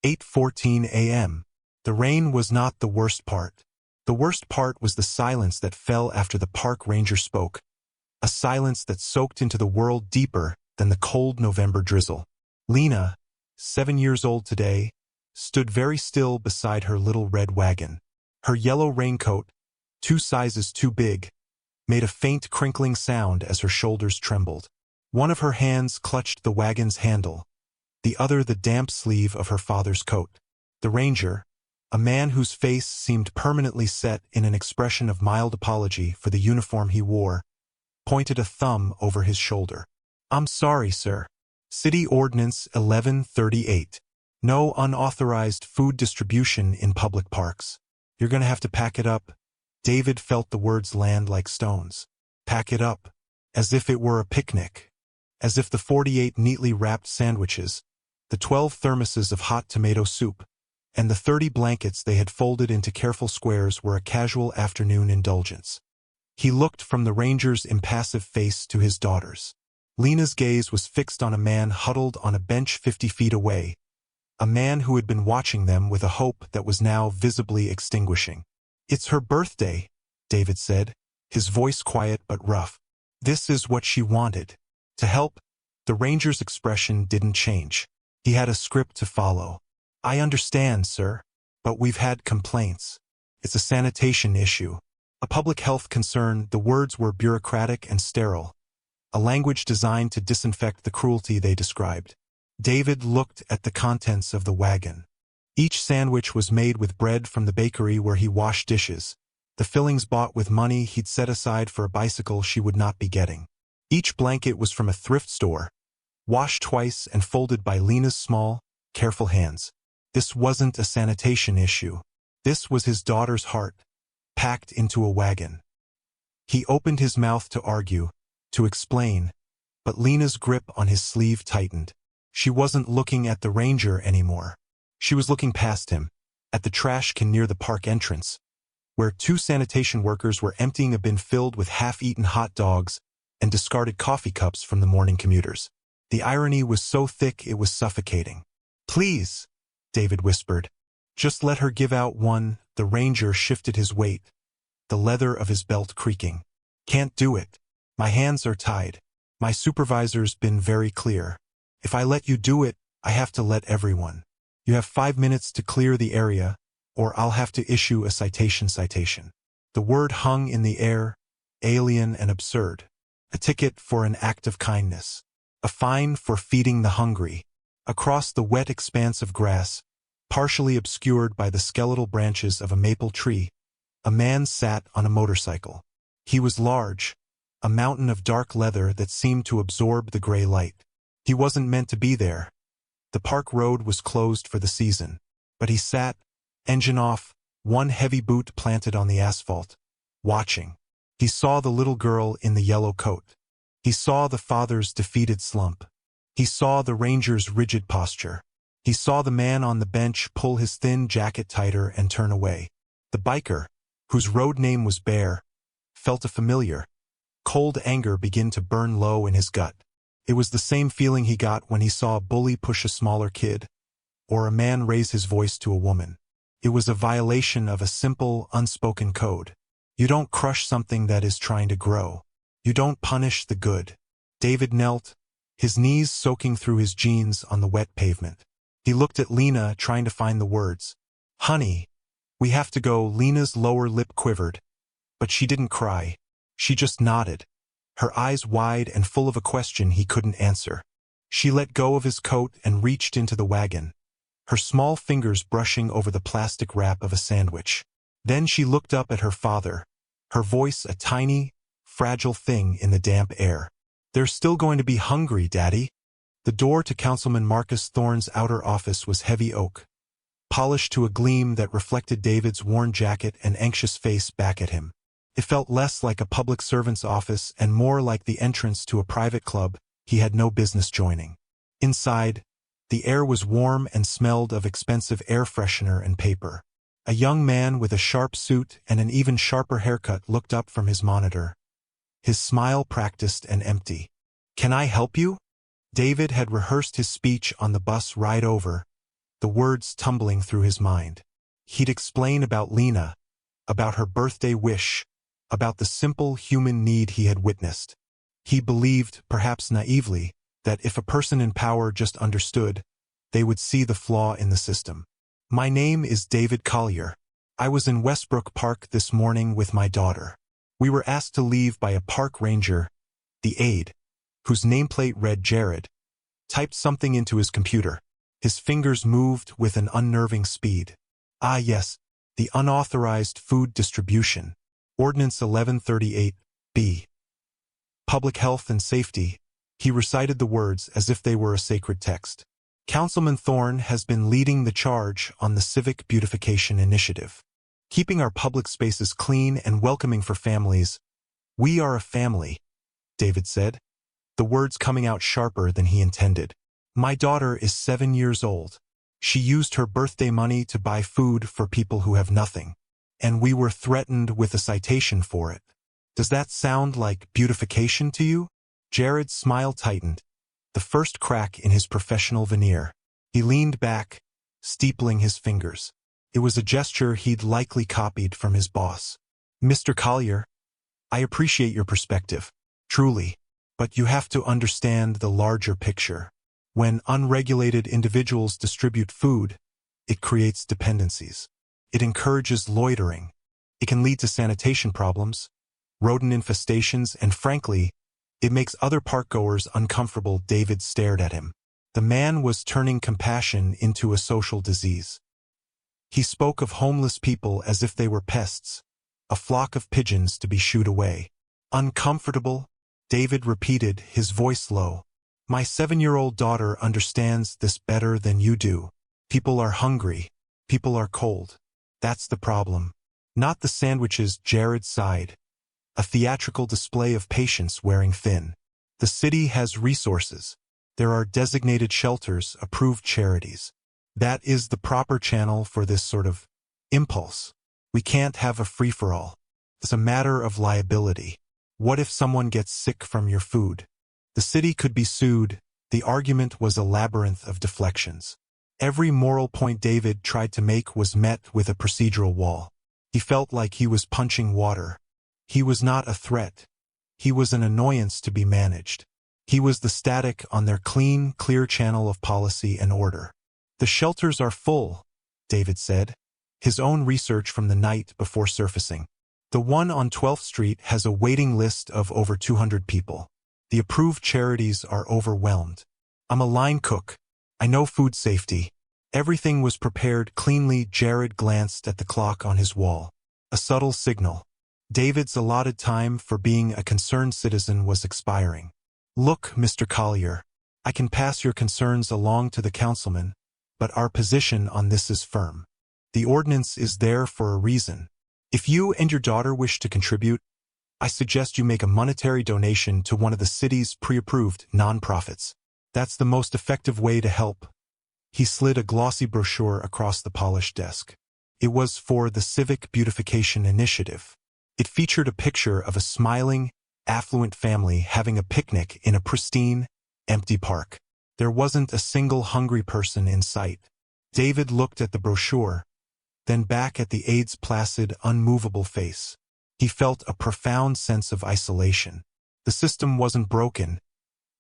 8:14 a.m. The rain was not the worst part. The worst part was the silence that fell after the park ranger spoke, a silence that soaked into the world deeper than the cold November drizzle. Lena, 7 years old today, stood very still beside her little red wagon. Her yellow raincoat, 2 sizes too big, made a faint crinkling sound as her shoulders trembled. One of her hands clutched the wagon's handle, the other the damp sleeve of her father's coat. The ranger, a man whose face seemed permanently set in an expression of mild apology for the uniform he wore, pointed a thumb over his shoulder. "I'm sorry, sir. City Ordinance 1138. No unauthorized food distribution in public parks. You're gonna have to pack it up." David felt the words land like stones. Pack it up. As if it were a picnic. As if the 48 neatly wrapped sandwiches, the 12 thermoses of hot tomato soup, and the 30 blankets they had folded into careful squares were a casual afternoon indulgence. He looked from the ranger's impassive face to his daughter's. Lena's gaze was fixed on a man huddled on a bench 50 feet away, a man who had been watching them with a hope that was now visibly extinguishing. "It's her birthday," David said, his voice quiet but rough. "This is what she wanted. To help." The ranger's expression didn't change. He had a script to follow. "I understand, sir, but we've had complaints. It's a sanitation issue. A public health concern." The words were bureaucratic and sterile, a language designed to disinfect the cruelty they described. David looked at the contents of the wagon. Each sandwich was made with bread from the bakery where he washed dishes, the fillings bought with money he'd set aside for a bicycle she would not be getting. Each blanket was from a thrift store, washed twice and folded by Lena's small, careful hands. This wasn't a sanitation issue. This was his daughter's heart, packed into a wagon. He opened his mouth to argue, to explain, but Lena's grip on his sleeve tightened. She wasn't looking at the ranger anymore. She was looking past him, at the trash can near the park entrance, where 2 sanitation workers were emptying a bin filled with half-eaten hot dogs and discarded coffee cups from the morning commuters. The irony was so thick it was suffocating. "Please," David whispered. "Just let her give out one." The ranger shifted his weight, the leather of his belt creaking. "Can't do it. My hands are tied. My supervisor's been very clear. If I let you do it, I have to let everyone. You have 5 minutes to clear the area, or I'll have to issue a citation." The word hung in the air, alien and absurd. A ticket for an act of kindness. A fine for feeding the hungry. Across the wet expanse of grass, partially obscured by the skeletal branches of a maple tree, a man sat on a motorcycle. He was large, a mountain of dark leather that seemed to absorb the gray light. He wasn't meant to be there. The park road was closed for the season, but he sat, engine off, one heavy boot planted on the asphalt, watching. He saw the little girl in the yellow coat. He saw the father's defeated slump. He saw the ranger's rigid posture. He saw the man on the bench pull his thin jacket tighter and turn away. The biker, whose road name was Bear, felt a familiar, cold anger begin to burn low in his gut. It was the same feeling he got when he saw a bully push a smaller kid, or a man raise his voice to a woman. It was a violation of a simple, unspoken code. You don't crush something that is trying to grow. You don't punish the good. David knelt, his knees soaking through his jeans on the wet pavement. He looked at Lena, trying to find the words. "Honey, we have to go." Lena's lower lip quivered, but she didn't cry. She just nodded, her eyes wide and full of a question he couldn't answer. She let go of his coat and reached into the wagon, her small fingers brushing over the plastic wrap of a sandwich. Then she looked up at her father, her voice a tiny, fragile thing in the damp air. "They're still going to be hungry, Daddy." The door to Councilman Marcus Thorne's outer office was heavy oak, polished to a gleam that reflected David's worn jacket and anxious face back at him. It felt less like a public servant's office and more like the entrance to a private club he had no business joining. Inside, the air was warm and smelled of expensive air freshener and paper. A young man with a sharp suit and an even sharper haircut looked up from his monitor, his smile practiced and empty. "Can I help you?" David had rehearsed his speech on the bus ride over, the words tumbling through his mind. He'd explain about Lena, about her birthday wish, about the simple human need he had witnessed. He believed, perhaps naively, that if a person in power just understood, they would see the flaw in the system. My name is David Collier. I was in Westbrook Park this morning with my daughter. We were asked to leave by a park ranger. The aide, whose nameplate read Jared, typed something into his computer. His fingers moved with an unnerving speed. Ah yes, the unauthorized food distribution. Ordinance 1138B. Public health and safety. He recited the words as if they were a sacred text. Councilman Thorne has been leading the charge on the Civic Beautification Initiative. Keeping our public spaces clean and welcoming for families. We are a family, David said, the words coming out sharper than he intended. My daughter is 7 years old. She used her birthday money to buy food for people who have nothing, and we were threatened with a citation for it. Does that sound like beautification to you? Jared's smile tightened, the first crack in his professional veneer. He leaned back, steepling his fingers. It was a gesture he'd likely copied from his boss. Mr. Collier, I appreciate your perspective, truly, but you have to understand the larger picture. When unregulated individuals distribute food, it creates dependencies. It encourages loitering. It can lead to sanitation problems, rodent infestations, and frankly, it makes other parkgoers uncomfortable. David stared at him. The man was turning compassion into a social disease. He spoke of homeless people as if they were pests, a flock of pigeons to be shooed away. Uncomfortable, David repeated, his voice low. My 7-year-old daughter understands this better than you do. People are hungry. People are cold. That's the problem. Not the sandwiches. Jared sighed. A theatrical display of patience wearing thin. The city has resources. There are designated shelters, approved charities. That is the proper channel for this sort of impulse. We can't have a free-for-all. It's a matter of liability. What if someone gets sick from your food? The city could be sued. The argument was a labyrinth of deflections. Every moral point David tried to make was met with a procedural wall. He felt like he was punching water. He was not a threat. He was an annoyance to be managed. He was the static on their clean, clear channel of policy and order. The shelters are full, David said, his own research from the night before surfacing. The one on 12th Street has a waiting list of over 200 people. The approved charities are overwhelmed. I'm a line cook. I know food safety. Everything was prepared cleanly. Jared glanced at the clock on his wall. A subtle signal. David's allotted time for being a concerned citizen was expiring. Look, Mr. Collier, I can pass your concerns along to the councilman, but our position on this is firm. The ordinance is there for a reason. If you and your daughter wish to contribute, I suggest you make a monetary donation to one of the city's pre-approved nonprofits. That's the most effective way to help. He slid a glossy brochure across the polished desk. It was for the Civic Beautification Initiative. It featured a picture of a smiling, affluent family having a picnic in a pristine, empty park. There wasn't a single hungry person in sight. David looked at the brochure, then back at the aide's placid, unmovable face. He felt a profound sense of isolation. The system wasn't broken.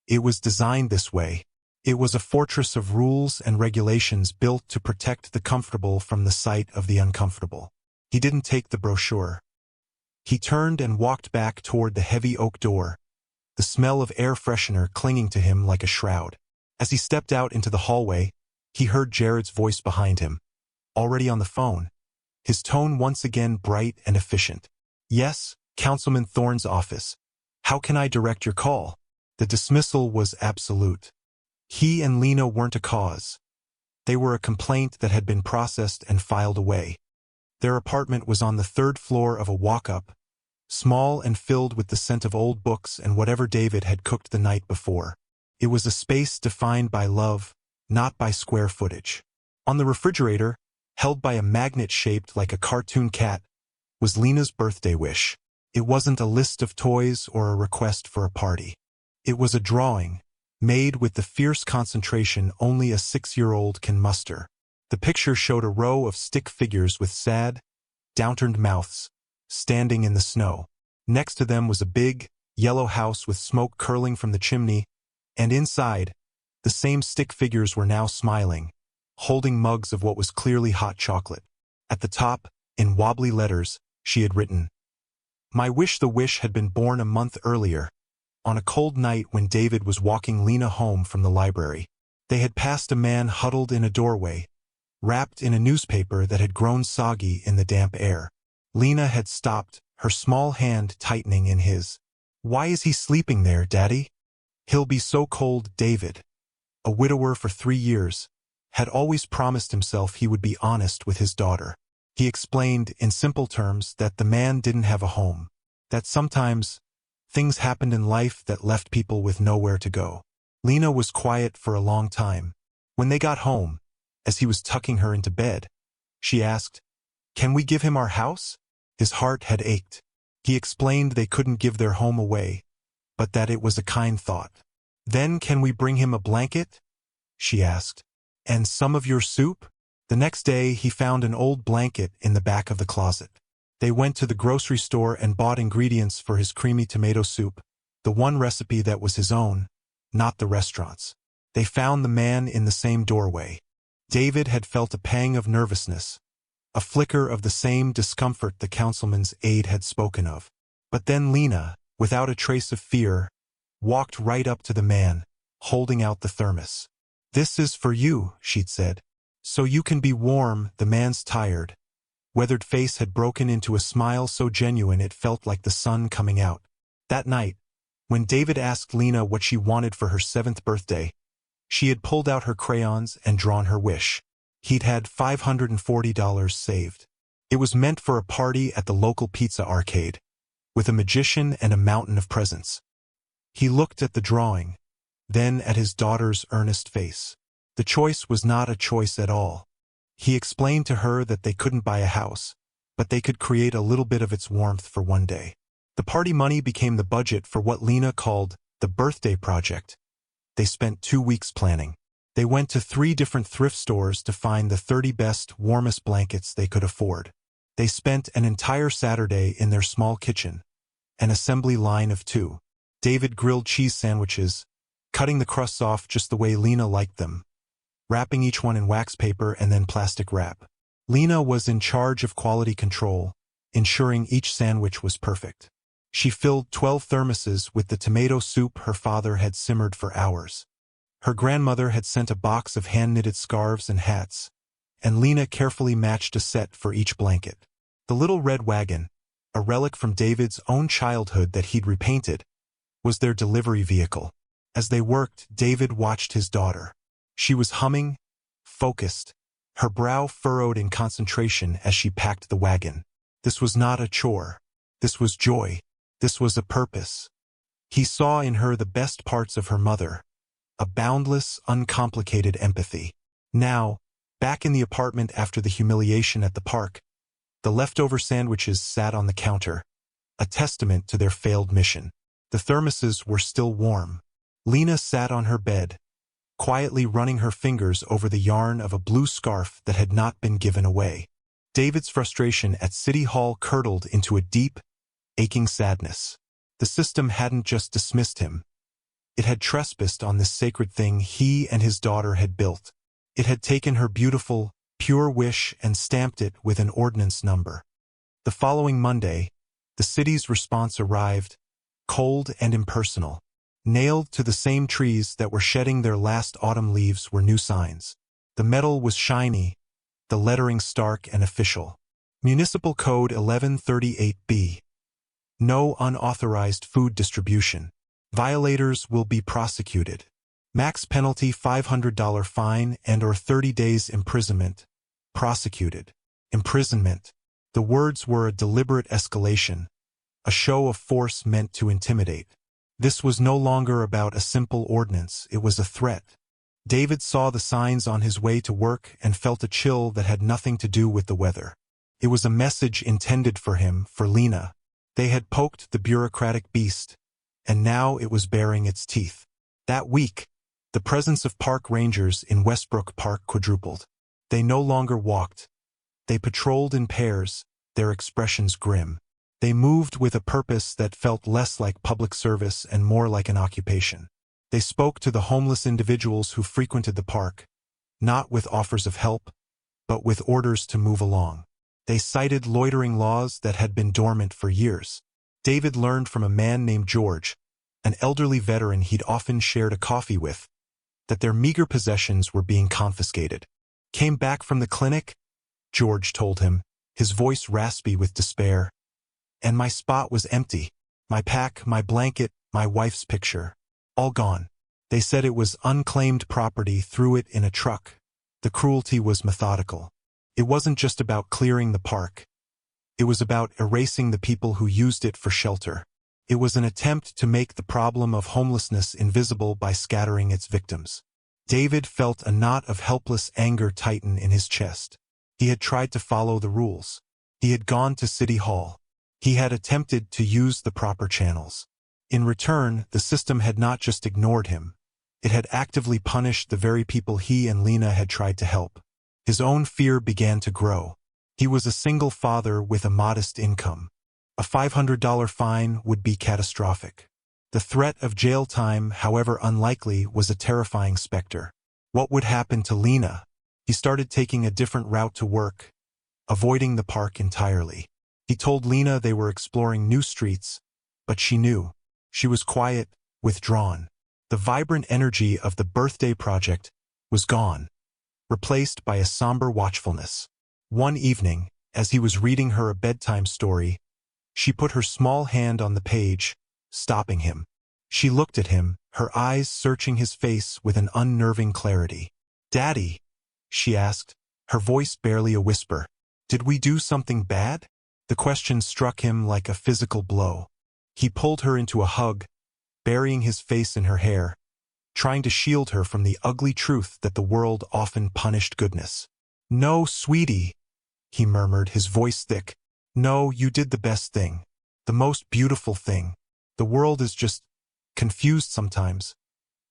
It was designed this way. It was a fortress of rules and regulations built to protect the comfortable from the sight of the uncomfortable. He didn't take the brochure. He turned and walked back toward the heavy oak door, the smell of air freshener clinging to him like a shroud. As he stepped out into the hallway, he heard Jared's voice behind him, already on the phone, his tone once again bright and efficient. Yes, Councilman Thorne's office. How can I direct your call? The dismissal was absolute. He and Lena weren't a cause. They were a complaint that had been processed and filed away. Their apartment was on the 3rd floor of a walk-up, small and filled with the scent of old books and whatever David had cooked the night before. It was a space defined by love, not by square footage. On the refrigerator, held by a magnet shaped like a cartoon cat, was Lena's birthday wish. It wasn't a list of toys or a request for a party. It was a drawing, made with the fierce concentration only a 6-year-old can muster. The picture showed a row of stick figures with sad, downturned mouths, standing in the snow. Next to them was a big, yellow house with smoke curling from the chimney, and inside, the same stick figures were now smiling, holding mugs of what was clearly hot chocolate. At the top, in wobbly letters, she had written, "My wish." The wish had been born a month earlier, on a cold night when David was walking Lena home from the library. They had passed a man huddled in a doorway, wrapped in a newspaper that had grown soggy in the damp air. Lena had stopped, her small hand tightening in his. "Why is he sleeping there, Daddy?" "He'll be so cold." David, a widower for 3 years, had always promised himself he would be honest with his daughter. He explained, in simple terms, that the man didn't have a home, that sometimes things happened in life that left people with nowhere to go. Lena was quiet for a long time. When they got home, as he was tucking her into bed, she asked, "Can we give him our house?" His heart had ached. He explained they couldn't give their home away, but that it was a kind thought. "Then can we bring him a blanket?" she asked. "And some of your soup?" The next day he found an old blanket in the back of the closet. They went to the grocery store and bought ingredients for his creamy tomato soup, the one recipe that was his own, not the restaurant's. They found the man in the same doorway. David had felt a pang of nervousness, a flicker of the same discomfort the councilman's aide had spoken of. But then Lena, without a trace of fear, walked right up to the man, holding out the thermos. "This is for you," she'd said. "So you can be warm." The man's tired, weathered face had broken into a smile so genuine it felt like the sun coming out. That night, when David asked Lena what she wanted for her 7th birthday, she had pulled out her crayons and drawn her wish. He'd had $540 saved. It was meant for a party at the local pizza arcade, with a magician and a mountain of presents. He looked at the drawing, then at his daughter's earnest face. The choice was not a choice at all. He explained to her that they couldn't buy a house, but they could create a little bit of its warmth for one day. The party money became the budget for what Lena called the birthday project. They spent 2 weeks planning. They went to 3 different thrift stores to find the 30 best, warmest blankets they could afford. They spent an entire Saturday in their small kitchen, an assembly line of 2. David grilled cheese sandwiches, cutting the crusts off just the way Lena liked them, wrapping each one in wax paper and then plastic wrap. Lena was in charge of quality control, ensuring each sandwich was perfect. She filled 12 thermoses with the tomato soup her father had simmered for hours. Her grandmother had sent a box of hand-knitted scarves and hats, and Lena carefully matched a set for each blanket. The little red wagon, a relic from David's own childhood that he'd repainted, was their delivery vehicle. As they worked, David watched his daughter. She was humming, focused, her brow furrowed in concentration as she packed the wagon. This was not a chore. This was joy. This was a purpose. He saw in her the best parts of her mother, a boundless, uncomplicated empathy. Now, back in the apartment after the humiliation at the park, the leftover sandwiches sat on the counter, a testament to their failed mission. The thermoses were still warm. Lena sat on her bed, quietly running her fingers over the yarn of a blue scarf that had not been given away. David's frustration at City Hall curdled into a deep, aching sadness. The system hadn't just dismissed him. It had trespassed on this sacred thing he and his daughter had built. It had taken her beautiful, pure wish and stamped it with an ordinance number. The following Monday, the city's response arrived, cold and impersonal. Nailed to the same trees that were shedding their last autumn leaves were new signs. The metal was shiny, the lettering stark and official. Municipal Code 1138B. No unauthorized food distribution. Violators will be prosecuted. Max penalty $500 fine and/or 30 days imprisonment. Prosecuted. Imprisonment. The words were a deliberate escalation, a show of force meant to intimidate. This was no longer about a simple ordinance, it was a threat. David saw the signs on his way to work and felt a chill that had nothing to do with the weather. It was a message intended for him, for Lena. They had poked the bureaucratic beast, and now it was baring its teeth. That week, the presence of park rangers in Westbrook Park quadrupled. They no longer walked. They patrolled in pairs, their expressions grim. They moved with a purpose that felt less like public service and more like an occupation. They spoke to the homeless individuals who frequented the park, not with offers of help, but with orders to move along. They cited loitering laws that had been dormant for years. David learned from a man named George, an elderly veteran he'd often shared a coffee with, that their meager possessions were being confiscated. "Came back from the clinic?" George told him, his voice raspy with despair. "And my spot was empty. My pack, my blanket, my wife's picture. All gone. They said it was unclaimed property, threw it in a truck." The cruelty was methodical. It wasn't just about clearing the park. It was about erasing the people who used it for shelter. It was an attempt to make the problem of homelessness invisible by scattering its victims. David felt a knot of helpless anger tighten in his chest. He had tried to follow the rules. He had gone to City Hall. He had attempted to use the proper channels. In return, the system had not just ignored him. It had actively punished the very people he and Lena had tried to help. His own fear began to grow. He was a single father with a modest income. A $500 fine would be catastrophic. The threat of jail time, however unlikely, was a terrifying specter. What would happen to Lena? He started taking a different route to work, avoiding the park entirely. He told Lena they were exploring new streets, but she knew. She was quiet, withdrawn. The vibrant energy of the birthday project was gone, replaced by a somber watchfulness. One evening, as he was reading her a bedtime story, she put her small hand on the page, stopping him. She looked at him, her eyes searching his face with an unnerving clarity. "Daddy," she asked, her voice barely a whisper, "did we do something bad?" The question struck him like a physical blow. He pulled her into a hug, burying his face in her hair, trying to shield her from the ugly truth that the world often punished goodness. "No, sweetie," he murmured, his voice thick. "No, you did the best thing. The most beautiful thing. The world is just confused sometimes."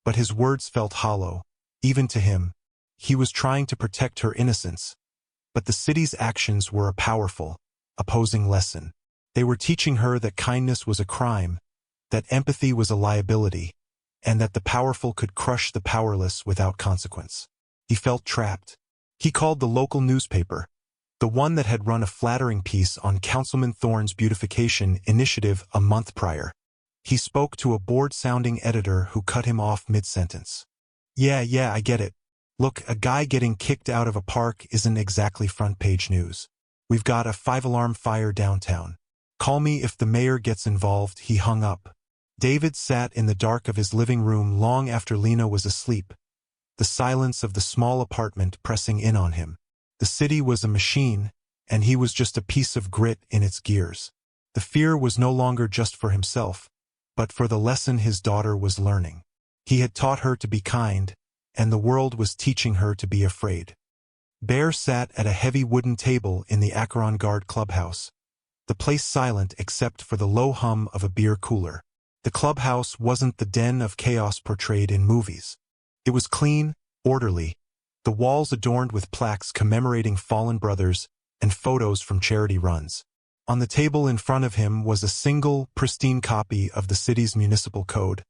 But his words felt hollow, even to him. He was trying to protect her innocence. But the city's actions were a powerful, opposing lesson. They were teaching her that kindness was a crime, that empathy was a liability, and that the powerful could crush the powerless without consequence. He felt trapped. He called the local newspaper, the one that had run a flattering piece on Councilman Thorne's beautification initiative a month prior. He spoke to a bored-sounding editor who cut him off mid-sentence. Yeah, I get it. Look, a guy getting kicked out of a park isn't exactly front-page news. We've got a 5-alarm fire downtown. Call me if the mayor gets involved." He hung up. David sat in the dark of his living room long after Lena was asleep, the silence of the small apartment pressing in on him. The city was a machine, and he was just a piece of grit in its gears. The fear was no longer just for himself, but for the lesson his daughter was learning. He had taught her to be kind, and the world was teaching her to be afraid. Bear sat at a heavy wooden table in the Acheron Guard clubhouse, the place silent except for the low hum of a beer cooler. The clubhouse wasn't the den of chaos portrayed in movies. It was clean, orderly, the walls adorned with plaques commemorating fallen brothers and photos from charity runs. On the table in front of him was a single, pristine copy of the city's municipal code,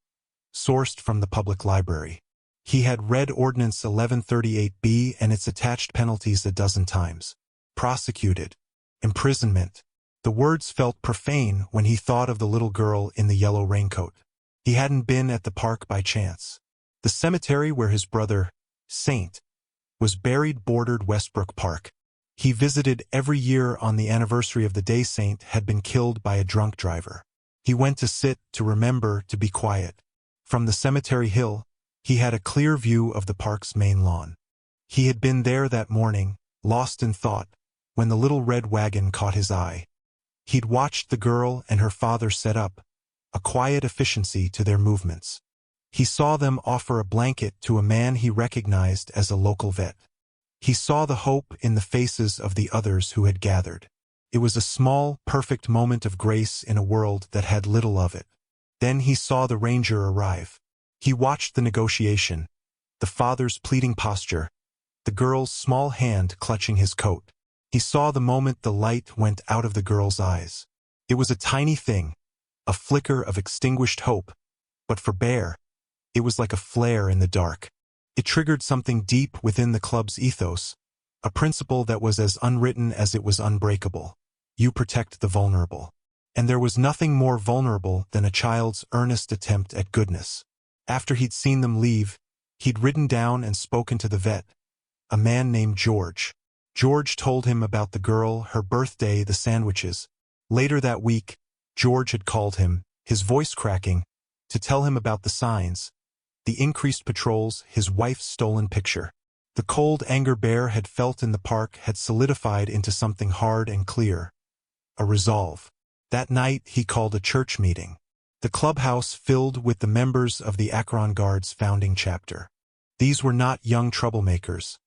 sourced from the public library. He had read Ordinance 1138B and its attached penalties a dozen times. Prosecuted. Imprisonment. The words felt profane when he thought of the little girl in the yellow raincoat. He hadn't been at the park by chance. The cemetery where his brother, Saint, was buried bordered Westbrook Park. He visited every year on the anniversary of the day Saint had been killed by a drunk driver. He went to sit, to remember, to be quiet. From the cemetery hill, he had a clear view of the park's main lawn. He had been there that morning, lost in thought, when the little red wagon caught his eye. He'd watched the girl and her father set up, a quiet efficiency to their movements. He saw them offer a blanket to a man he recognized as a local vet. He saw the hope in the faces of the others who had gathered. It was a small, perfect moment of grace in a world that had little of it. Then he saw the ranger arrive. He watched the negotiation, the father's pleading posture, the girl's small hand clutching his coat. He saw the moment the light went out of the girl's eyes. It was a tiny thing, a flicker of extinguished hope, but for Bear, it was like a flare in the dark. It triggered something deep within the club's ethos, a principle that was as unwritten as it was unbreakable. You protect the vulnerable. And there was nothing more vulnerable than a child's earnest attempt at goodness. After he'd seen them leave, he'd ridden down and spoken to the vet, a man named George. George told him about the girl, her birthday, the sandwiches. Later that week, George had called him, his voice cracking, to tell him about the signs, the increased patrols, his wife's stolen picture. The cold anger Bear had felt in the park had solidified into something hard and clear, a resolve. That night he called a church meeting. The clubhouse filled with the members of the Akron Guard's founding chapter. These were not young troublemakers.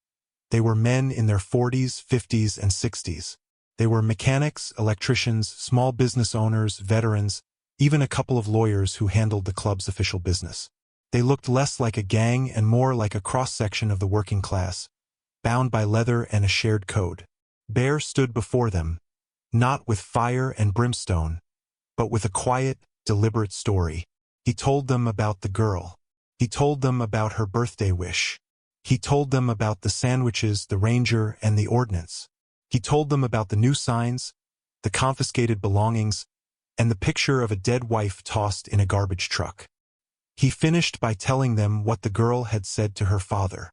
They were men in their 40s, 50s, and 60s. They were mechanics, electricians, small business owners, veterans, even a couple of lawyers who handled the club's official business. They looked less like a gang and more like a cross-section of the working class, bound by leather and a shared code. Bear stood before them, not with fire and brimstone, but with a quiet, deliberate story. He told them about the girl. He told them about her birthday wish. He told them about the sandwiches, the ranger, and the ordnance. He told them about the new signs, the confiscated belongings, and the picture of a dead wife tossed in a garbage truck. He finished by telling them what the girl had said to her father.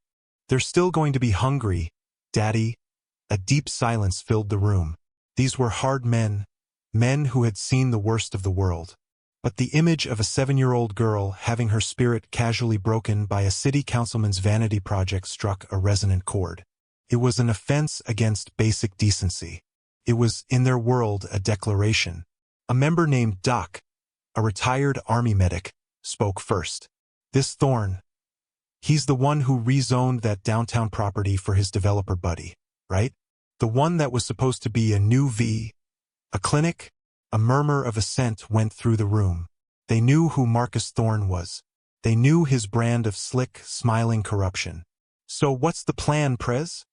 "They're still going to be hungry, Daddy." A deep silence filled the room. These were hard men, men who had seen the worst of the world. But the image of a 7-year-old girl having her spirit casually broken by a city councilman's vanity project struck a resonant chord. It was an offense against basic decency. It was, in their world, a declaration. A member named Doc, a retired Army medic, spoke first. "This Thorne, he's the one who rezoned that downtown property for his developer buddy, right? The one that was supposed to be a new a clinic?" A murmur of assent went through the room. They knew who Marcus Thorne was. They knew his brand of slick, smiling corruption. "So what's the plan, Prez?"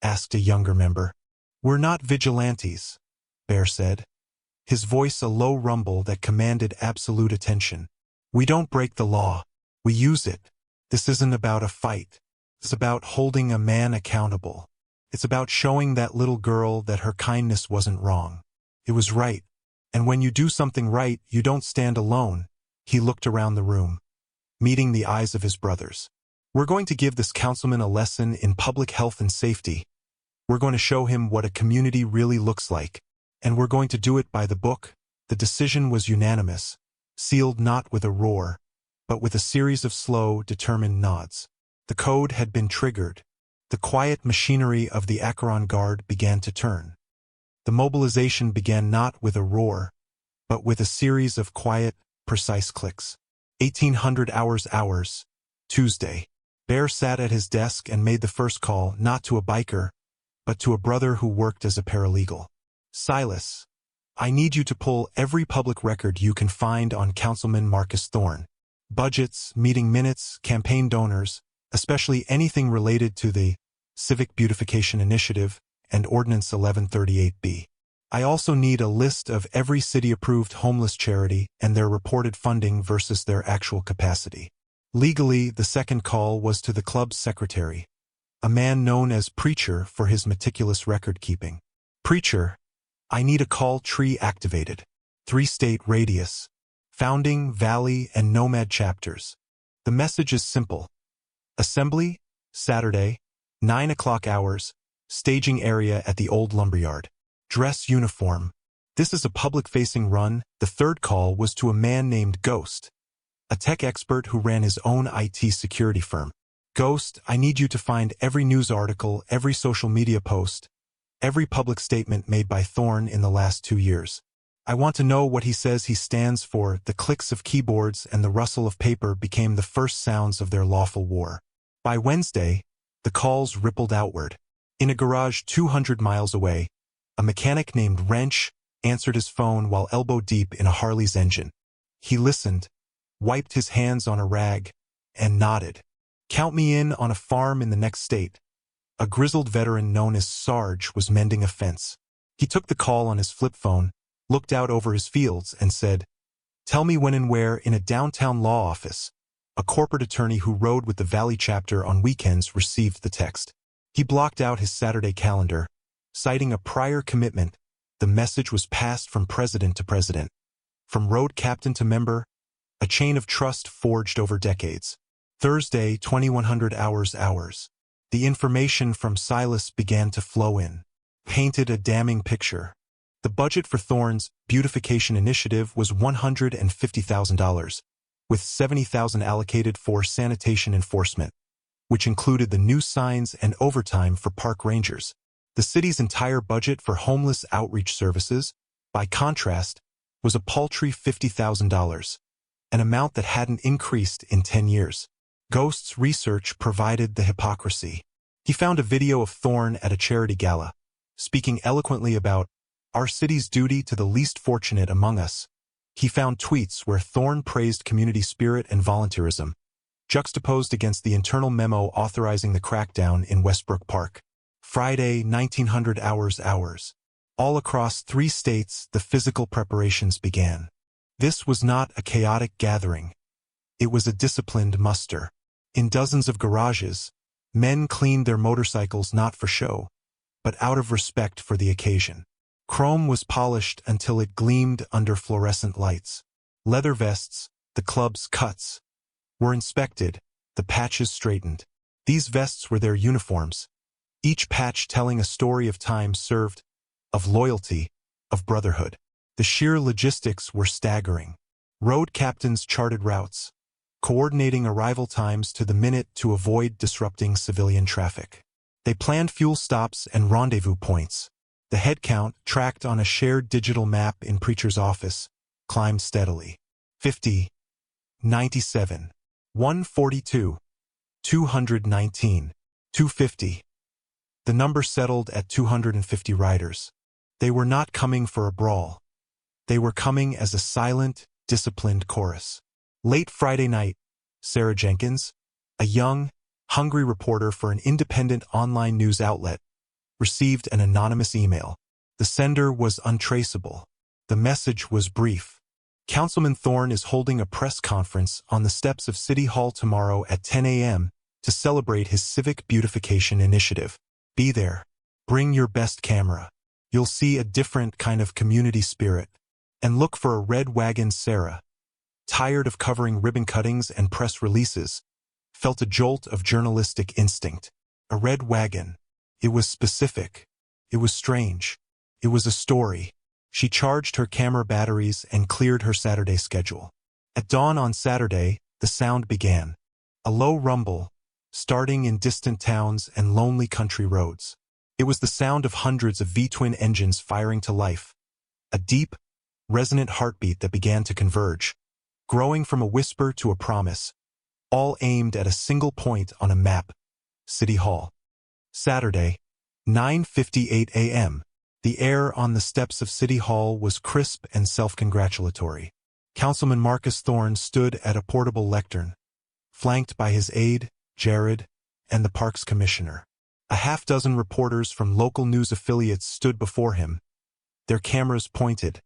asked a younger member. "We're not vigilantes," Bear said, his voice a low rumble that commanded absolute attention. "We don't break the law. We use it. This isn't about a fight. It's about holding a man accountable. It's about showing that little girl that her kindness wasn't wrong. It was right. And when you do something right, you don't stand alone." He looked around the room, meeting the eyes of his brothers. "We're going to give this councilman a lesson in public health and safety. We're going to show him what a community really looks like. And we're going to do it by the book." The decision was unanimous, sealed not with a roar, but with a series of slow, determined nods. The code had been triggered. The quiet machinery of the Akron Guard began to turn. The mobilization began not with a roar, but with a series of quiet, precise clicks. 1800 hours, Tuesday. Bear sat at his desk and made the first call, not to a biker, but to a brother who worked as a paralegal. "Silas, I need you to pull every public record you can find on Councilman Marcus Thorne. Budgets, meeting minutes, campaign donors, especially anything related to the Civic Beautification Initiative and Ordinance 1138B. I also need a list of every city-approved homeless charity and their reported funding versus their actual capacity." Legally, the second call was to the club's secretary, a man known as Preacher for his meticulous record-keeping. "Preacher, I need a call tree activated. 3-state radius. Founding, Valley, and Nomad chapters. The message is simple. Assembly, Saturday, 9 o'clock hours, staging area at the old lumberyard. Dress uniform. This is a public-facing run." The third call was to a man named Ghost, a tech expert who ran his own IT security firm. "Ghost, I need you to find every news article, every social media post, every public statement made by Thorne in the last 2 years. I want to know what he says he stands for." The clicks of keyboards and the rustle of paper became the first sounds of their lawful war. By Wednesday, the calls rippled outward. In a garage 200 miles away, a mechanic named Wrench answered his phone while elbow-deep in a Harley's engine. He listened, wiped his hands on a rag, and nodded. "Count me in on a farm in the next state. A grizzled veteran known as Sarge was mending a fence. He took the call on his flip phone, looked out over his fields, and said, "Tell me when and where." In a downtown law office, a corporate attorney who rode with the Valley chapter on weekends received the text. He blocked out his Saturday calendar, citing a prior commitment. The message was passed from president to president, from road captain to member, a chain of trust forged over decades. Thursday, 2100 hours. The information from Silas began to flow in, painted a damning picture. The budget for Thorne's beautification initiative was $150,000, with $70,000 allocated for sanitation enforcement, which included the new signs and overtime for park rangers. The city's entire budget for homeless outreach services, by contrast, was a paltry $50,000, an amount that hadn't increased in 10 years. Ghost's research provided the hypocrisy. He found a video of Thorne at a charity gala, speaking eloquently about our city's duty to the least fortunate among us. He found tweets where Thorne praised community spirit and volunteerism, juxtaposed against the internal memo authorizing the crackdown in Westbrook Park. Friday, 1900 hours. All across 3 states, the physical preparations began. This was not a chaotic gathering. It was a disciplined muster. In dozens of garages, men cleaned their motorcycles not for show, but out of respect for the occasion. Chrome was polished until it gleamed under fluorescent lights. Leather vests, the club's cuts, were inspected, the patches straightened. These vests were their uniforms, each patch telling a story of time served, of loyalty, of brotherhood. The sheer logistics were staggering. Road captains charted routes, coordinating arrival times to the minute to avoid disrupting civilian traffic. They planned fuel stops and rendezvous points. The head count, tracked on a shared digital map in Preacher's office, climbed steadily. 50, 97, 142, 219, 250. The number settled at 250 riders. They were not coming for a brawl. They were coming as a silent, disciplined chorus. Late Friday night, Sarah Jenkins, a young, hungry reporter for an independent online news outlet, received an anonymous email. The sender was untraceable. The message was brief. Councilman Thorne is holding a press conference on the steps of City Hall tomorrow at 10 a.m. to celebrate his civic beautification initiative. Be there. Bring your best camera. You'll see a different kind of community spirit. And look for a red wagon. Sarah, tired of covering ribbon cuttings and press releases, felt a jolt of journalistic instinct. A red wagon. It was specific. It was strange. It was a story. She charged her camera batteries and cleared her Saturday schedule. At dawn on Saturday, the sound began. A low rumble, starting in distant towns and lonely country roads. It was the sound of hundreds of V-twin engines firing to life. A deep, resonant heartbeat that began to converge, growing from a whisper to a promise, all aimed at a single point on a map: City Hall. Saturday, 9:58 a.m. The air on the steps of City Hall was crisp and self-congratulatory. Councilman Marcus Thorne stood at a portable lectern, flanked by his aide, Jared, and the park's commissioner. A half-dozen reporters from local news affiliates stood before him, their cameras pointed,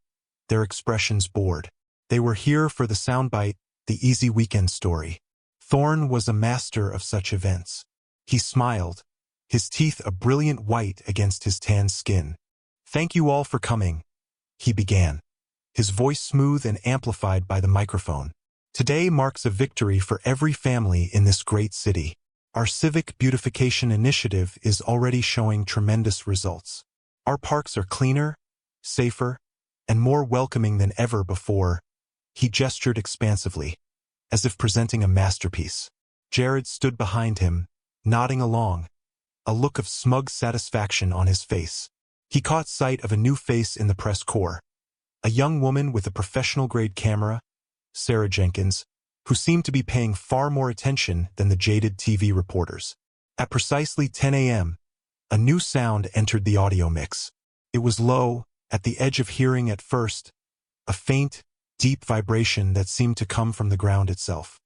their expressions bored. They were here for the soundbite, the easy weekend story. Thorne was a master of such events. He smiled, his teeth a brilliant white against his tan skin. "Thank you all for coming," he began, his voice smooth and amplified by the microphone. "Today marks a victory for every family in this great city. Our civic beautification initiative is already showing tremendous results. Our parks are cleaner, safer, and more welcoming than ever before." He gestured expansively, as if presenting a masterpiece. Jared stood behind him, nodding along, a look of smug satisfaction on his face. He caught sight of a new face in the press corps, a young woman with a professional-grade camera, Sarah Jenkins, who seemed to be paying far more attention than the jaded TV reporters. At precisely 10 a.m., a new sound entered the audio mix. It was low, at the edge of hearing at first, a faint, deep vibration that seemed to come from the ground itself.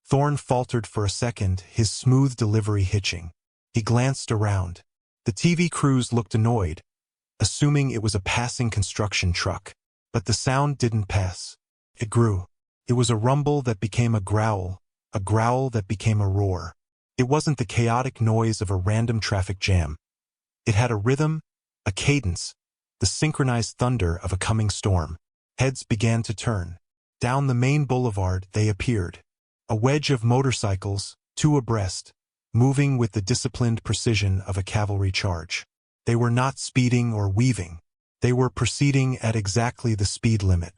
Thorne faltered for a second, his smooth delivery hitching. He glanced around. The TV crews looked annoyed, assuming it was a passing construction truck. But the sound didn't pass. It grew. It was a rumble that became a growl that became a roar. It wasn't the chaotic noise of a random traffic jam. It had a rhythm, a cadence, the synchronized thunder of a coming storm. Heads began to turn. Down the main boulevard they appeared. A wedge of motorcycles, two abreast, moving with the disciplined precision of a cavalry charge. They were not speeding or weaving. They were proceeding at exactly the speed limit.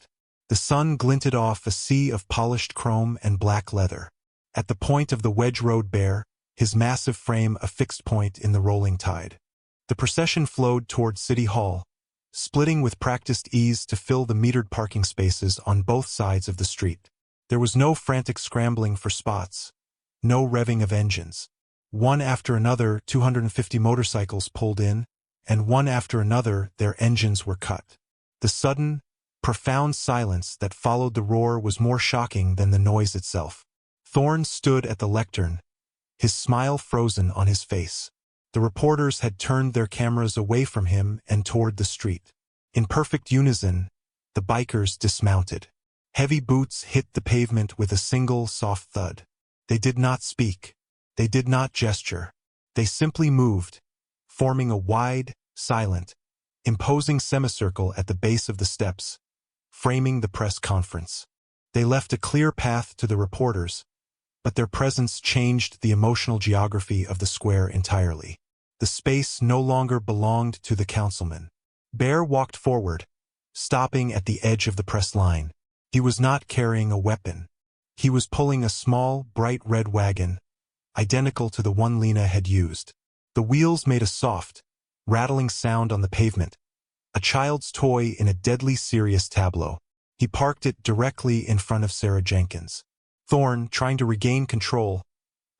The sun glinted off a sea of polished chrome and black leather. At the point of the wedge rode Bear, his massive frame a fixed point in the rolling tide. The procession flowed toward City Hall, splitting with practiced ease to fill the metered parking spaces on both sides of the street. There was no frantic scrambling for spots, no revving of engines. One after another, 250 motorcycles pulled in, and one after another their engines were cut. The sudden, profound silence that followed the roar was more shocking than the noise itself. Thorne stood at the lectern, his smile frozen on his face. The reporters had turned their cameras away from him and toward the street. In perfect unison, the bikers dismounted. Heavy boots hit the pavement with a single soft thud. They did not speak. They did not gesture. They simply moved, forming a wide, silent, imposing semicircle at the base of the steps, framing the press conference. They left a clear path to the reporters, but their presence changed the emotional geography of the square entirely. The space no longer belonged to the councilman. Bear walked forward, stopping at the edge of the press line. He was not carrying a weapon. He was pulling a small, bright red wagon, identical to the one Lena had used. The wheels made a soft, rattling sound on the pavement, a child's toy in a deadly serious tableau. He parked it directly in front of Sarah Jenkins. Thorne, trying to regain control,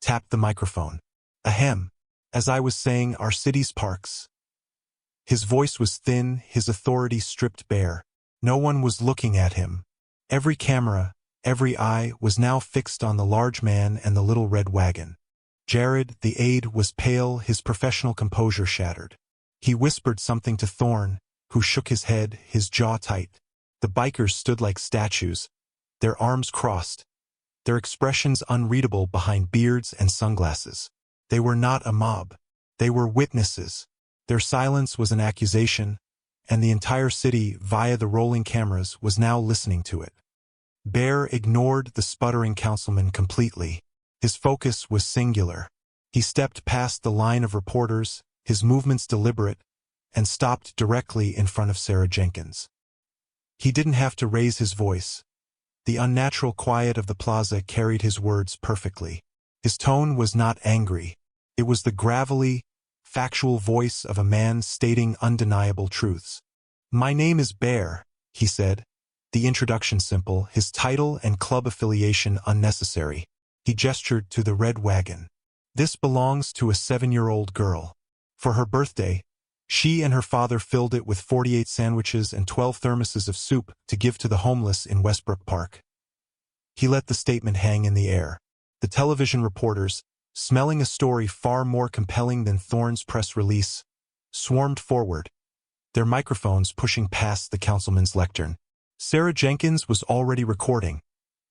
tapped the microphone. Ahem. As I was saying, our city's parks. His voice was thin, his authority stripped bare. No one was looking at him. Every camera, every eye was now fixed on the large man and the little red wagon. Jared, the aide, was pale, his professional composure shattered. He whispered something to Thorne, who shook his head, his jaw tight. The bikers stood like statues, their arms crossed, their expressions unreadable behind beards and sunglasses. They were not a mob. They were witnesses. Their silence was an accusation, and the entire city, via the rolling cameras, was now listening to it. Bear ignored the sputtering councilman completely. His focus was singular. He stepped past the line of reporters, his movements deliberate, and stopped directly in front of Sarah Jenkins. He didn't have to raise his voice. The unnatural quiet of the plaza carried his words perfectly. His tone was not angry. It was the gravelly, factual voice of a man stating undeniable truths. My name is Bear, he said, the introduction simple, his title and club affiliation unnecessary. He gestured to the red wagon. This belongs to a 7-year-old girl. For her birthday, she and her father filled it with 48 sandwiches and 12 thermoses of soup to give to the homeless in Westbrook Park. He let the statement hang in the air. The television reporters, smelling a story far more compelling than Thorne's press release, swarmed forward, their microphones pushing past the councilman's lectern. Sarah Jenkins was already recording,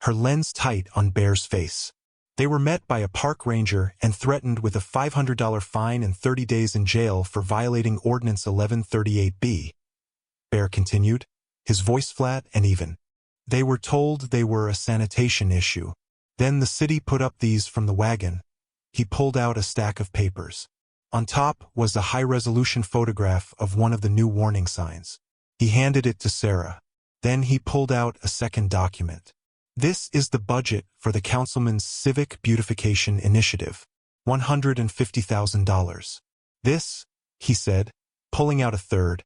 her lens tight on Bear's face. They were met by a park ranger and threatened with a $500 fine and 30 days in jail for violating Ordinance 1138B. Bear continued, his voice flat and even. They were told they were a sanitation issue. Then the city put up these from the wagon. He pulled out a stack of papers. On top was a high-resolution photograph of one of the new warning signs. He handed it to Sarah. Then he pulled out a second document. This is the budget for the councilman's Civic Beautification Initiative. $150,000. This, he said, pulling out a third,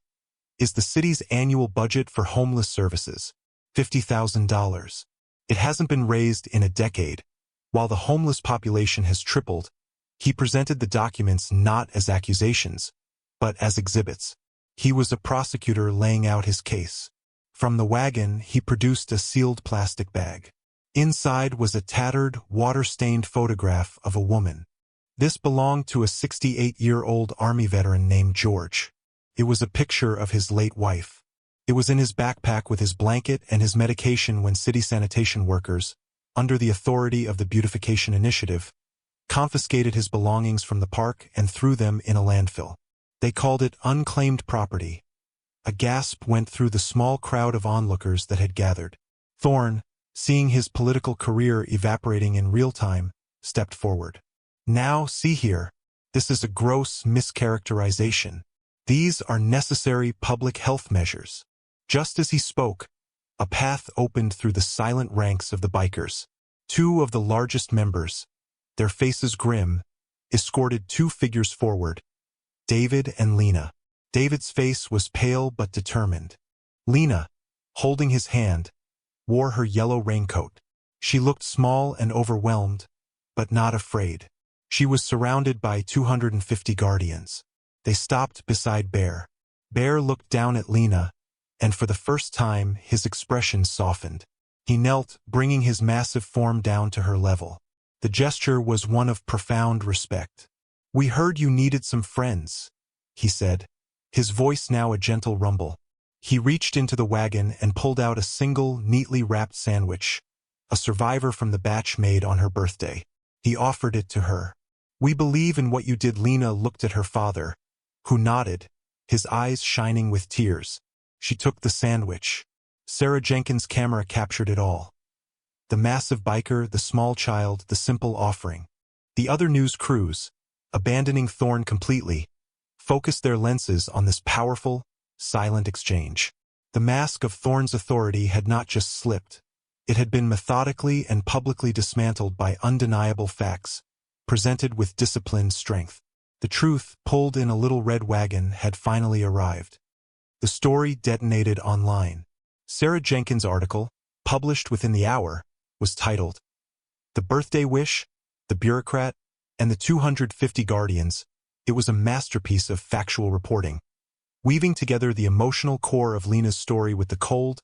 is the city's annual budget for homeless services. $50,000. It hasn't been raised in a decade. While the homeless population has tripled, he presented the documents not as accusations, but as exhibits. He was a prosecutor laying out his case. From the wagon, he produced a sealed plastic bag. Inside was a tattered, water-stained photograph of a woman. This belonged to a 68-year-old Army veteran named George. It was a picture of his late wife. It was in his backpack with his blanket and his medication when city sanitation workers, under the authority of the Beautification Initiative, confiscated his belongings from the park and threw them in a landfill. They called it unclaimed property. A gasp went through the small crowd of onlookers that had gathered. Thorne, seeing his political career evaporating in real time, stepped forward. Now, see here. This is a gross mischaracterization. These are necessary public health measures. Just as he spoke, a path opened through the silent ranks of the bikers. Two of the largest members, their faces grim, escorted two figures forward, David and Lena. David's face was pale but determined. Lena, holding his hand, wore her yellow raincoat. She looked small and overwhelmed, but not afraid. She was surrounded by 250 guardians. They stopped beside Bear. Bear looked down at Lena, and for the first time his expression softened. He knelt, bringing his massive form down to her level. The gesture was one of profound respect. "We heard you needed some friends," he said, his voice now a gentle rumble. He reached into the wagon and pulled out a single, neatly wrapped sandwich, a survivor from the batch made on her birthday. He offered it to her. "We believe in what you did." Lena looked at her father, who nodded, his eyes shining with tears. She took the sandwich. Sarah Jenkins' camera captured it all. The massive biker, the small child, the simple offering. The other news crews, abandoning Thorne completely, focused their lenses on this powerful, silent exchange. The mask of Thorne's authority had not just slipped. It had been methodically and publicly dismantled by undeniable facts, presented with disciplined strength. The truth, pulled in a little red wagon, had finally arrived. The story detonated online. Sarah Jenkins' article, published within the hour, was titled, "The Birthday Wish, the Bureaucrat, and the 250 Guardians." It was a masterpiece of factual reporting, weaving together the emotional core of Lena's story with the cold,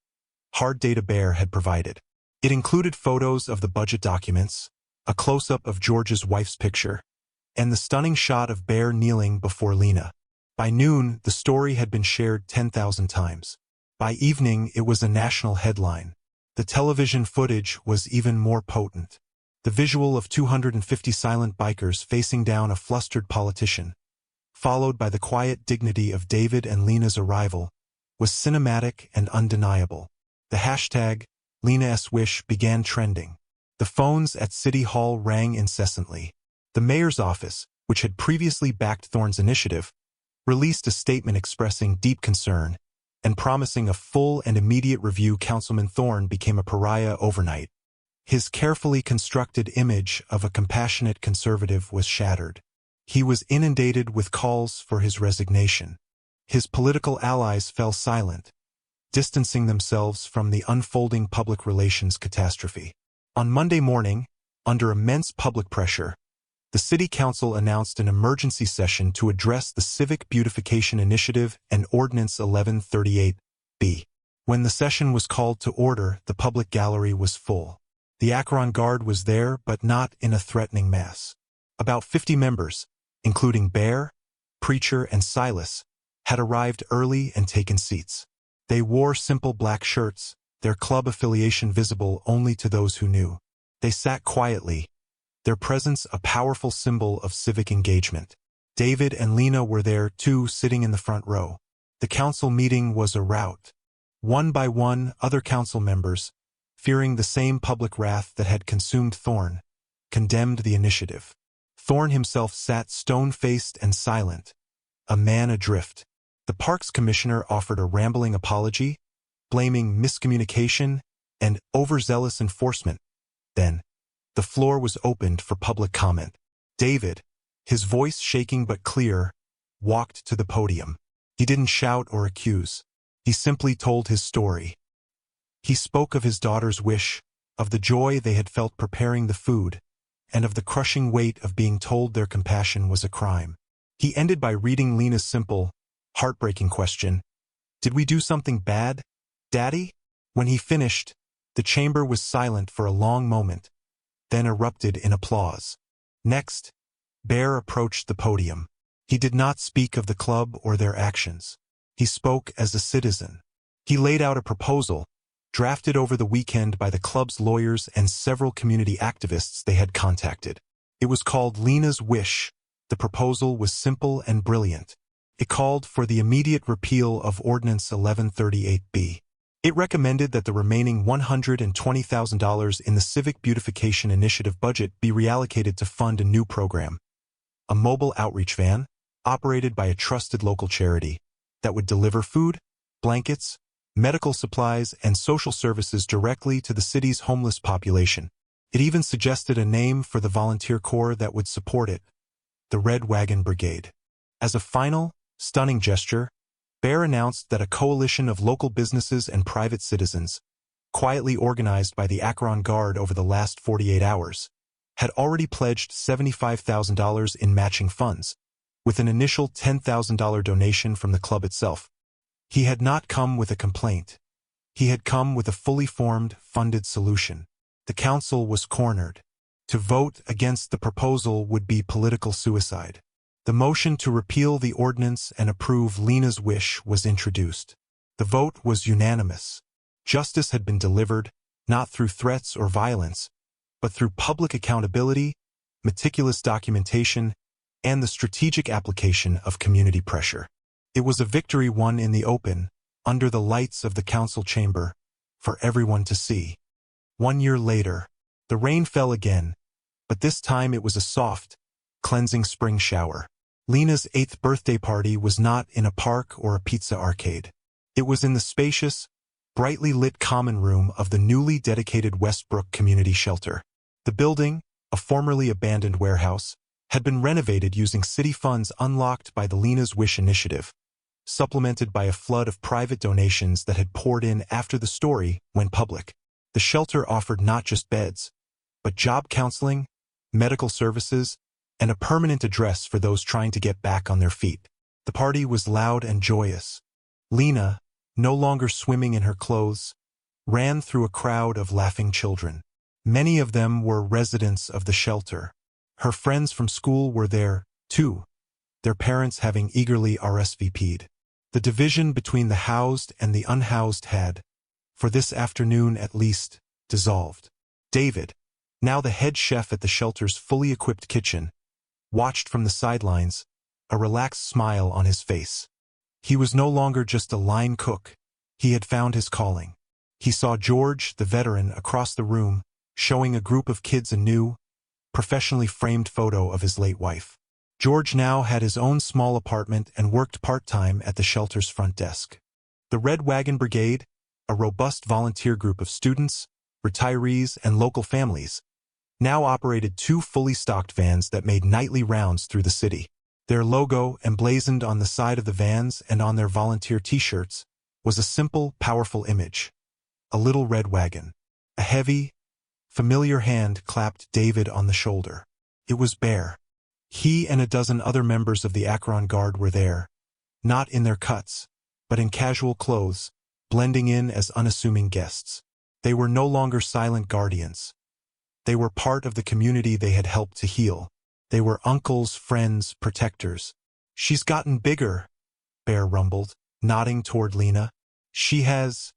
hard data Bear had provided. It included photos of the budget documents, a close-up of George's wife's picture, and the stunning shot of Bear kneeling before Lena. By noon, the story had been shared 10,000 times. By evening, it was a national headline. The television footage was even more potent. The visual of 250 silent bikers facing down a flustered politician, followed by the quiet dignity of David and Lena's arrival, was cinematic and undeniable. The hashtag, #LenaSWish, began trending. The phones at City Hall rang incessantly. The mayor's office, which had previously backed Thorne's initiative, released a statement expressing deep concern and promising a full and immediate review. Councilman Thorne became a pariah overnight. His carefully constructed image of a compassionate conservative was shattered. He was inundated with calls for his resignation. His political allies fell silent, distancing themselves from the unfolding public relations catastrophe. On Monday morning, under immense public pressure, the City Council announced an emergency session to address the Civic Beautification Initiative and Ordinance 1138B. When the session was called to order, the public gallery was full. The Acheron Guard was there, but not in a threatening mass. About 50 members, including Bear, Preacher, and Silas, had arrived early and taken seats. They wore simple black shirts, their club affiliation visible only to those who knew. They sat quietly, their presence a powerful symbol of civic engagement. David and Lena were there too, sitting in the front row. The council meeting was a rout. One by one, other council members, fearing the same public wrath that had consumed Thorne, condemned the initiative. Thorne himself sat stone-faced and silent, a man adrift. The parks commissioner offered a rambling apology, blaming miscommunication and overzealous enforcement. Then, the floor was opened for public comment. David, his voice shaking but clear, walked to the podium. He didn't shout or accuse. He simply told his story. He spoke of his daughter's wish, of the joy they had felt preparing the food, and of the crushing weight of being told their compassion was a crime. He ended by reading Lena's simple, heartbreaking question, "Did we do something bad, Daddy?" When he finished, the chamber was silent for a long moment, then erupted in applause. Next, Bear approached the podium. He did not speak of the club or their actions. He spoke as a citizen. He laid out a proposal, drafted over the weekend by the club's lawyers and several community activists they had contacted. It was called Lena's Wish. The proposal was simple and brilliant. It called for the immediate repeal of Ordinance 1138B. It recommended that the remaining $120,000 in the Civic Beautification Initiative budget be reallocated to fund a new program, a mobile outreach van, operated by a trusted local charity, that would deliver food, blankets, medical supplies, and social services directly to the city's homeless population. It even suggested a name for the volunteer corps that would support it, the Red Wagon Brigade. As a final, stunning gesture, Bear announced that a coalition of local businesses and private citizens, quietly organized by the Akron Guard over the last 48 hours, had already pledged $75,000 in matching funds, with an initial $10,000 donation from the club itself. He had not come with a complaint. He had come with a fully formed, funded solution. The council was cornered. To vote against the proposal would be political suicide. The motion to repeal the ordinance and approve Lena's Wish was introduced. The vote was unanimous. Justice had been delivered, not through threats or violence, but through public accountability, meticulous documentation, and the strategic application of community pressure. It was a victory won in the open, under the lights of the council chamber, for everyone to see. 1 year later, the rain fell again, but this time it was a soft, cleansing spring shower. Lena's 8th birthday party was not in a park or a pizza arcade. It was in the spacious, brightly lit common room of the newly dedicated Westbrook Community Shelter. The building, a formerly abandoned warehouse, had been renovated using city funds unlocked by the Lena's Wish initiative, supplemented by a flood of private donations that had poured in after the story went public. The shelter offered not just beds, but job counseling, medical services, and a permanent address for those trying to get back on their feet. The party was loud and joyous. Lena, no longer swimming in her clothes, ran through a crowd of laughing children. Many of them were residents of the shelter. Her friends from school were there, too, their parents having eagerly RSVP'd. The division between the housed and the unhoused had, for this afternoon at least, dissolved. David, now the head chef at the shelter's fully equipped kitchen, watched from the sidelines, a relaxed smile on his face. He was no longer just a line cook. He had found his calling. He saw George, the veteran, across the room, showing a group of kids a new, professionally framed photo of his late wife. George now had his own small apartment and worked part-time at the shelter's front desk. The Red Wagon Brigade, a robust volunteer group of students, retirees, and local families, now operated 2 fully stocked vans that made nightly rounds through the city. Their logo, emblazoned on the side of the vans and on their volunteer t-shirts, was a simple, powerful image. A little red wagon. A heavy, familiar hand clapped David on the shoulder. It was Bear. He and a dozen other members of the Akron Guard were there, not in their cuts, but in casual clothes, blending in as unassuming guests. They were no longer silent guardians. They were part of the community they had helped to heal. They were uncles, friends, protectors. "She's gotten bigger," Bear rumbled, nodding toward Lena. "She has,"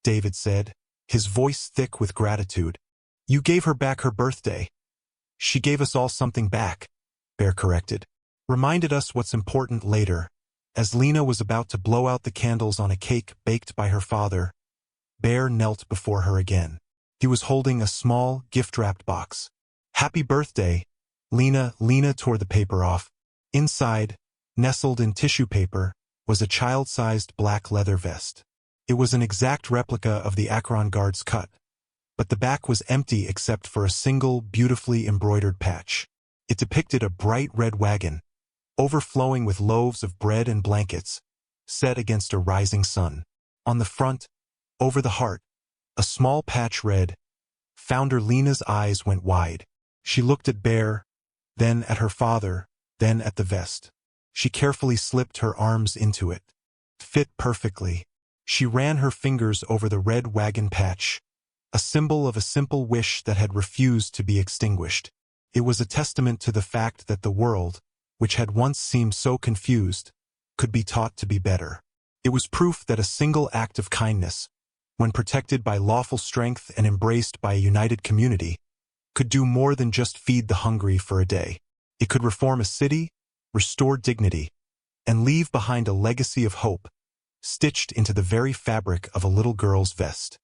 David said, his voice thick with gratitude. "You gave her back her birthday." "She gave us all something back," Bear corrected. "Reminded us what's important later." As Lena was about to blow out the candles on a cake baked by her father, Bear knelt before her again. He was holding a small, gift-wrapped box. "Happy birthday." Lena tore the paper off. Inside, nestled in tissue paper, was a child-sized black leather vest. It was an exact replica of the Akron Guard's cut, but the back was empty except for a single, beautifully embroidered patch. It depicted a bright red wagon, overflowing with loaves of bread and blankets, set against a rising sun. On the front, over the heart, a small patch read, Founder Lena's eyes went wide. She looked at Bear, then at her father, then at the vest. She carefully slipped her arms into it. Fit perfectly. She ran her fingers over the red wagon patch, a symbol of a simple wish that had refused to be extinguished. It was a testament to the fact that the world, which had once seemed so confused, could be taught to be better. It was proof that a single act of kindness, when protected by lawful strength and embraced by a united community, could do more than just feed the hungry for a day. It could reform a city, restore dignity, and leave behind a legacy of hope, stitched into the very fabric of a little girl's vest.